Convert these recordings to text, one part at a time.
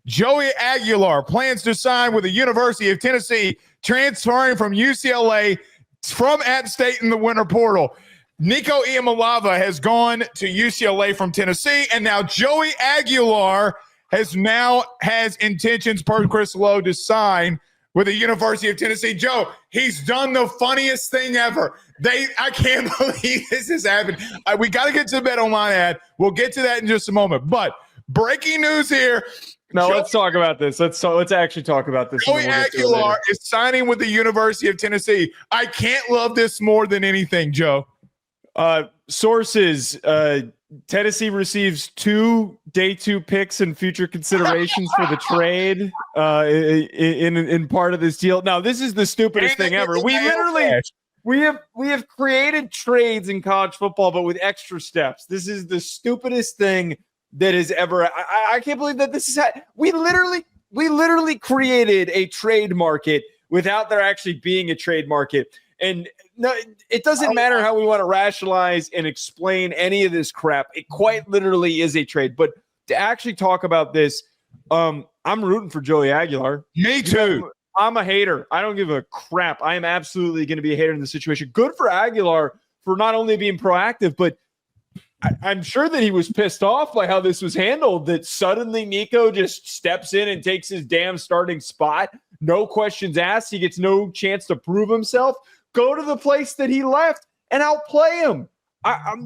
Joey Aguilar plans to sign with the University of Tennessee, transferring from UCLA from App State in the winter portal. Nico Iamaleava has gone to UCLA from Tennessee, and now Joey Aguilar has intentions, per Chris Lowe, to sign with the University of Tennessee. Joe, he's done the funniest thing ever. I can't believe this has happened. We got to get to the Bet Online ad. We'll get to that in just a moment. But breaking news here. No, let's talk about this. Let's actually talk about this. Joey Aguilar is signing with the University of Tennessee. I can't love this more than anything, Joe. Sources, Tennessee receives 2 day 2 picks and future considerations for the trade in part of this deal. Now, this is the stupidest thing ever. We have created trades in college football, but with extra steps. This is the stupidest thing that is ever. I can't believe that this is. We literally created a trade market without there actually being a trade market. And no, it doesn't matter how we want to rationalize and explain any of this crap. It quite literally is a trade. But to actually talk about this, I'm rooting for Joey Aguilar. Me too. I'm a hater. I don't give a crap. I am absolutely going to be a hater in this situation. Good for Aguilar for not only being proactive, but I'm sure that he was pissed off by how this was handled, that suddenly Nico just steps in and takes his damn starting spot. No questions asked. He gets no chance to prove himself. Go to the place that he left and outplay him.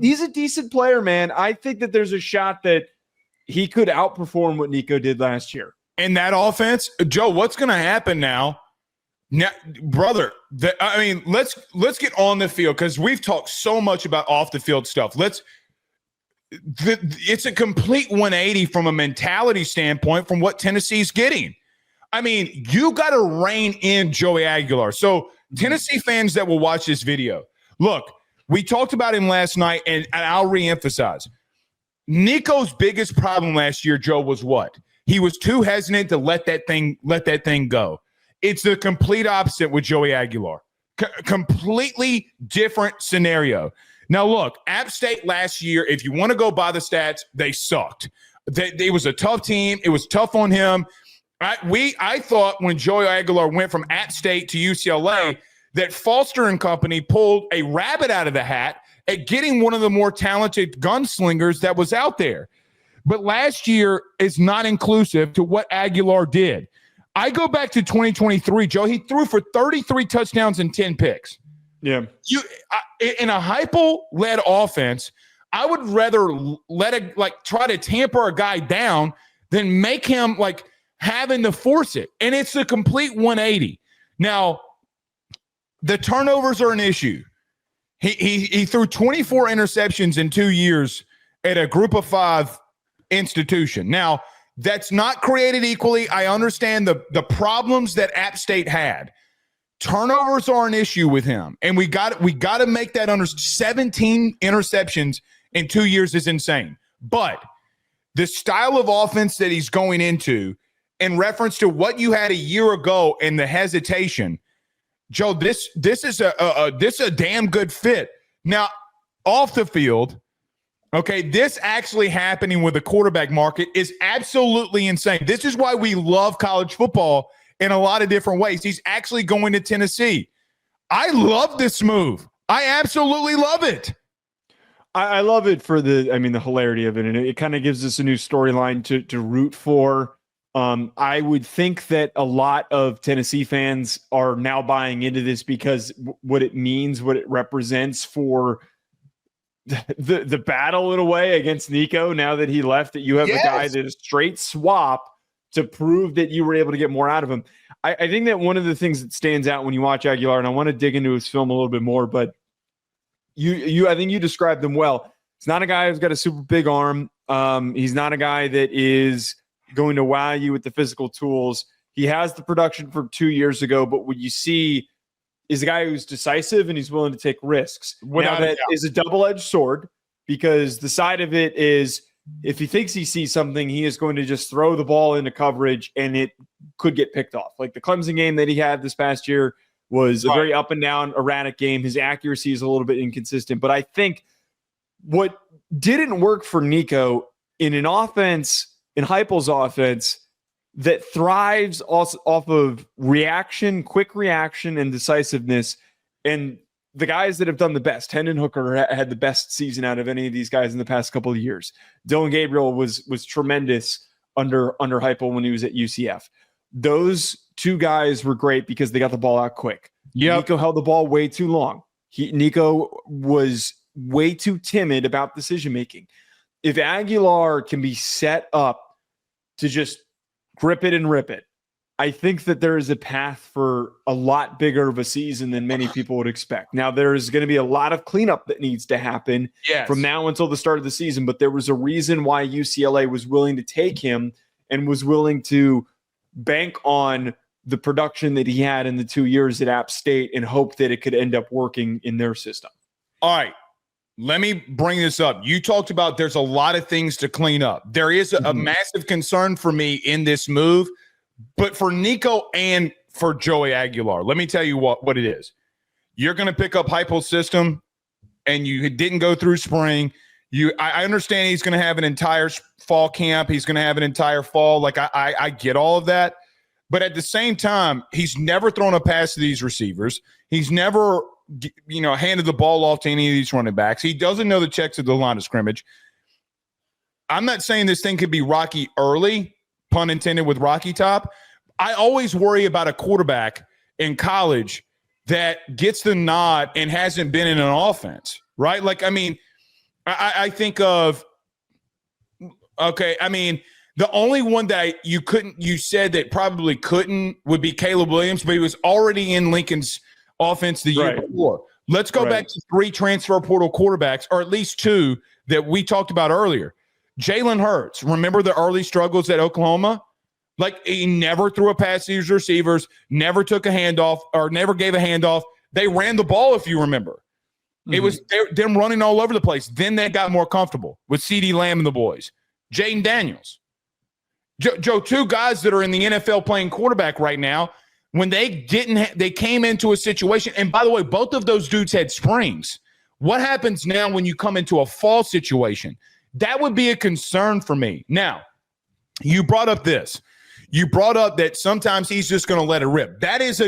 He's a decent player, man. I think that there's a shot that he could outperform what Nico did last year. In that offense, Joe, what's going to happen now? Now, brother, let's get on the field, because we've talked so much about off the field stuff. It's a complete 180 from a mentality standpoint from what Tennessee's getting. I mean, you got to rein in Joey Aguilar. So Tennessee fans that will watch this video, look, we talked about him last night, and I'll reemphasize. Nico's biggest problem last year, Joe, was what? He was too hesitant to let that thing go. It's the complete opposite with Joey Aguilar. Completely different scenario. Now, look, App State last year, if you want to go by the stats, they sucked. They was a tough team. It was tough on him. I thought when Joey Aguilar went from App State to UCLA that Foster and company pulled a rabbit out of the hat at getting one of the more talented gunslingers that was out there. But last year is not inclusive to what Aguilar did. I go back to 2023, Joe. He threw for 33 touchdowns and 10 picks. Yeah. In a Heupel-led offense, I would rather try to tamper a guy down than make him having to force it. And it's a complete 180. Now, the turnovers are an issue. He threw 24 interceptions in 2 years at a group of 5 institution. Now, that's not created equally. I understand the problems that App State had. Turnovers are an issue with him, and we got to make that under 17 interceptions in 2 years is insane. But the style of offense that he's going into, in reference to what you had a year ago and the hesitation, Joe, this is a damn good fit. Now, off the field, okay, this actually happening with the quarterback market is absolutely insane. This is why we love college football in a lot of different ways. He's actually going to Tennessee. I love this move. I absolutely love it. I love it for the hilarity of it, and it kind of gives us a new storyline to root for. I would think that a lot of Tennessee fans are now buying into this because what it means, what it represents for the battle in a way against Nico now that he left, that you have a guy that is straight swap to prove that you were able to get more out of him. I think that one of the things that stands out when you watch Aguilar, and I want to dig into his film a little bit more, but I think you described him well. He's not a guy who's got a super big arm. He's not a guy that is going to wow you with the physical tools. He has the production from 2 years ago, but what you see is a guy who's decisive and he's willing to take risks. Now, that is a double-edged sword, because the side of it is if he thinks he sees something, he is going to just throw the ball into coverage and it could get picked off. Like the Clemson game that he had this past year was a very up and down, erratic game. His accuracy is a little bit inconsistent, but I think what didn't work for Nico in an offense, in Heupel's offense, that thrives also off of reaction, quick reaction, and decisiveness. And the guys that have done the best, Hendon Hooker had the best season out of any of these guys in the past couple of years. Dillon Gabriel was tremendous under Heupel when he was at UCF. Those two guys were great because they got the ball out quick. Yep. Nico held the ball way too long. Nico was way too timid about decision-making. If Aguilar can be set up to just grip it and rip it, I think that there is a path for a lot bigger of a season than many people would expect. Now, there's going to be a lot of cleanup that needs to happen from now until the start of the season, but there was a reason why UCLA was willing to take him and was willing to bank on the production that he had in the 2 years at App State and hope that it could end up working in their system. All right. Let me bring this up. You talked about there's a lot of things to clean up. There is a massive concern for me in this move, but for Nico and for Joey Aguilar, let me tell you what it is. You're going to pick up Heupel's system, and you didn't go through spring. I understand he's going to have an entire fall camp. He's going to have an entire fall. Like, I get all of that. But at the same time, he's never thrown a pass to these receivers. He's never handed the ball off to any of these running backs. He doesn't know the checks at the line of scrimmage. I'm not saying this thing could be rocky early, pun intended with Rocky Top. I always worry about a quarterback in college that gets the nod and hasn't been in an offense, right? Like, I mean, I think of, the only one that you said that probably couldn't would be Caleb Williams, but he was already in Lincoln's offense the year before. Let's go back to 3 transfer portal quarterbacks, or at least 2 that we talked about earlier. Jalen Hurts, remember the early struggles at Oklahoma? Like, he never threw a pass to his receivers, never took a handoff, or never gave a handoff. They ran the ball, if you remember. It was them running all over the place. Then they got more comfortable with CeeDee Lamb and the boys. Jaden Daniels. Joe, 2 guys that are in the NFL playing quarterback right now, when they came into a situation, and by the way, both of those dudes had springs. What happens now when you come into a fall situation? That would be a concern for me. Now, you brought up this. You brought up that sometimes he's just going to let it rip. That is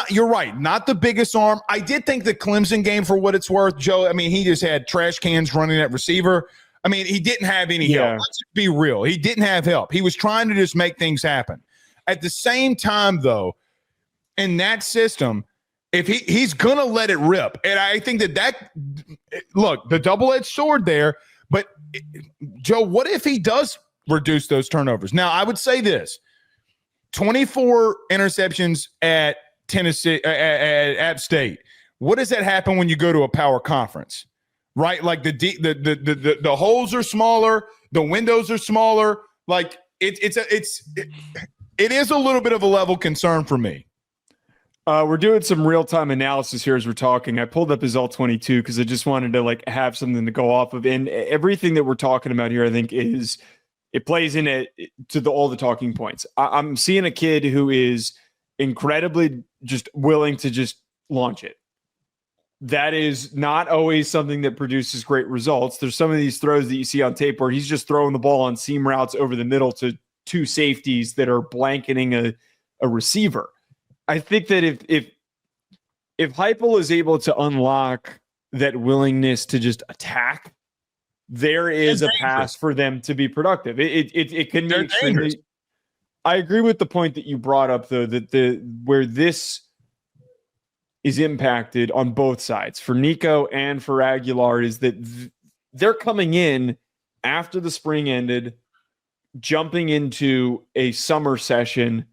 you're right. Not the biggest arm. I did think the Clemson game, for what it's worth, Joe, I mean, he just had trash cans running at receiver. I mean, he didn't have any help. Let's just be real. He didn't have help. He was trying to just make things happen. At the same time, though, in that system, if he's going to let it rip, and I think that look, the double-edged sword there, but Joe, what if he does reduce those turnovers? Now, I would say this, 24 interceptions at Tennessee, at App State. What does that happen when you go to a power conference? Right? Like the holes are smaller, the windows are smaller. Like it is a little bit of a level concern for me. We're doing some real-time analysis here as we're talking. I pulled up his all-22 because I just wanted to have something to go off of. And everything that we're talking about here, I think, it plays in to all the talking points. I'm seeing a kid who is incredibly just willing to just launch it. That is not always something that produces great results. There's some of these throws that you see on tape where he's just throwing the ball on seam routes over the middle to 2 safeties that are blanketing a receiver. I think that if Heupel is able to unlock that willingness to just attack, there is a path for them to be productive. It can be extremely. I agree with the point that you brought up, though, that where this is impacted on both sides for Nico and for Aguilar is that they're coming in after the spring ended, jumping into a summer session,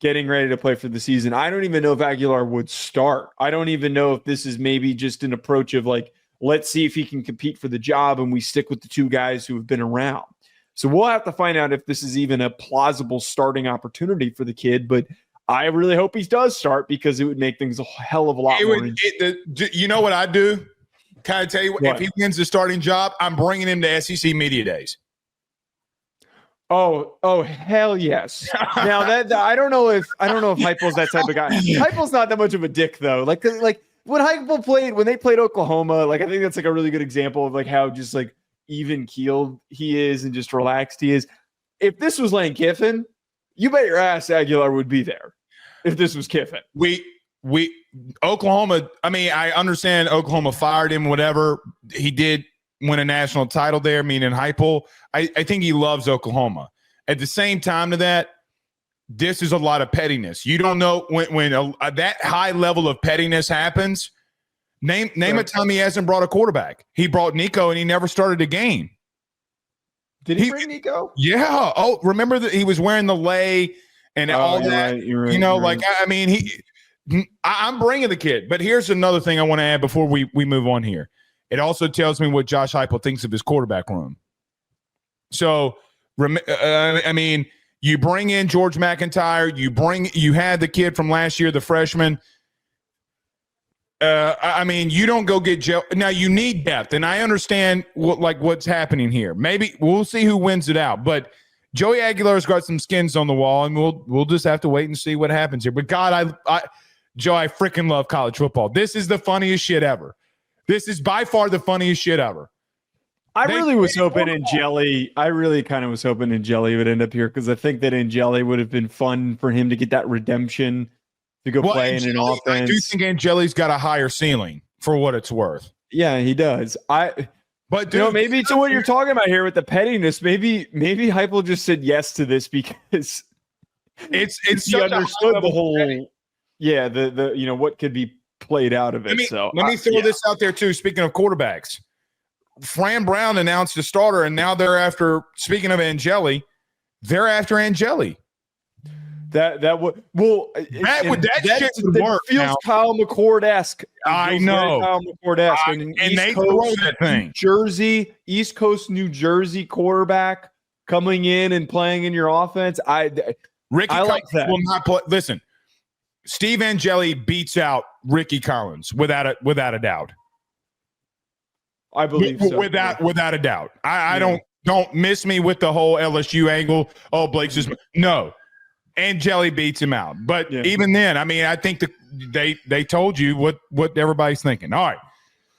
getting ready to play for the season. I don't even know if Aguilar would start. I don't even know if this is maybe just an approach of let's see if he can compete for the job and we stick with the 2 guys who have been around. So we'll have to find out if this is even a plausible starting opportunity for the kid, but I really hope he does start because it would make things a hell of a lot more. You know what I do? Can I tell you what? If he wins the starting job, I'm bringing him to SEC Media Days. Oh, hell yes. Now I don't know if Heupel's that type of guy. Heupel's not that much of a dick though. Like when Heupel when they played Oklahoma, I think that's a really good example of how just even keeled he is and just relaxed he is. if this was Lane Kiffin, you bet your ass Aguilar would be there. If this was Kiffin, Oklahoma. I mean, I understand Oklahoma fired him. Whatever, he did win a national title there. Meaning Heupel. I think he loves Oklahoma. At the same time to that, this is a lot of pettiness. You don't know when that high level of pettiness happens. Name a time he hasn't brought a quarterback. He brought Nico and he never started a game. Did he bring Nico? Yeah. Oh, remember that he was wearing the lei and all that. Right, you're right. I mean, I'm bringing the kid. But here's another thing I want to add before we move on here. It also tells me what Josh Heupel thinks of his quarterback room. So, I mean, you bring in George McIntyre. You had the kid from last year, the freshman. I mean, you don't go get Joe. Now you need depth, and I understand what's happening here. Maybe we'll see who wins it out. But Joey Aguilar's got some skins on the wall, and we'll just have to wait and see what happens here. But God, Joe, I freaking love college football. This is the funniest shit ever. This is by far the funniest shit ever. I really was hoping Angeli would end up here because I think that Angeli would have been fun for him to get that redemption. To go play in an offense. I do think Angeli's got a higher ceiling for what it's worth. Yeah, he does. But dude, maybe to what you're talking about here with the pettiness, maybe Heupel just said yes to this because it's he understood the whole the what could be played out of it. Let me throw this out there too. Speaking of quarterbacks, Fran Brown announced a starter, and now they're after. Speaking of Angeli, they're after Angeli. That shit would work. Feels now. Kyle McCord-esque. I know. Kyle McCord-esque. And they throw that thing. East Coast, New Jersey quarterback coming in and playing in your offense. I like that. Will not play. Listen, Steve Angeli beats out Ricky Collins without a doubt. I believe so. Without a doubt. I don't miss me with the whole LSU angle. Oh, Blake's just no. Angeli beats him out. But even then, I mean, I think they told you what everybody's thinking. All right.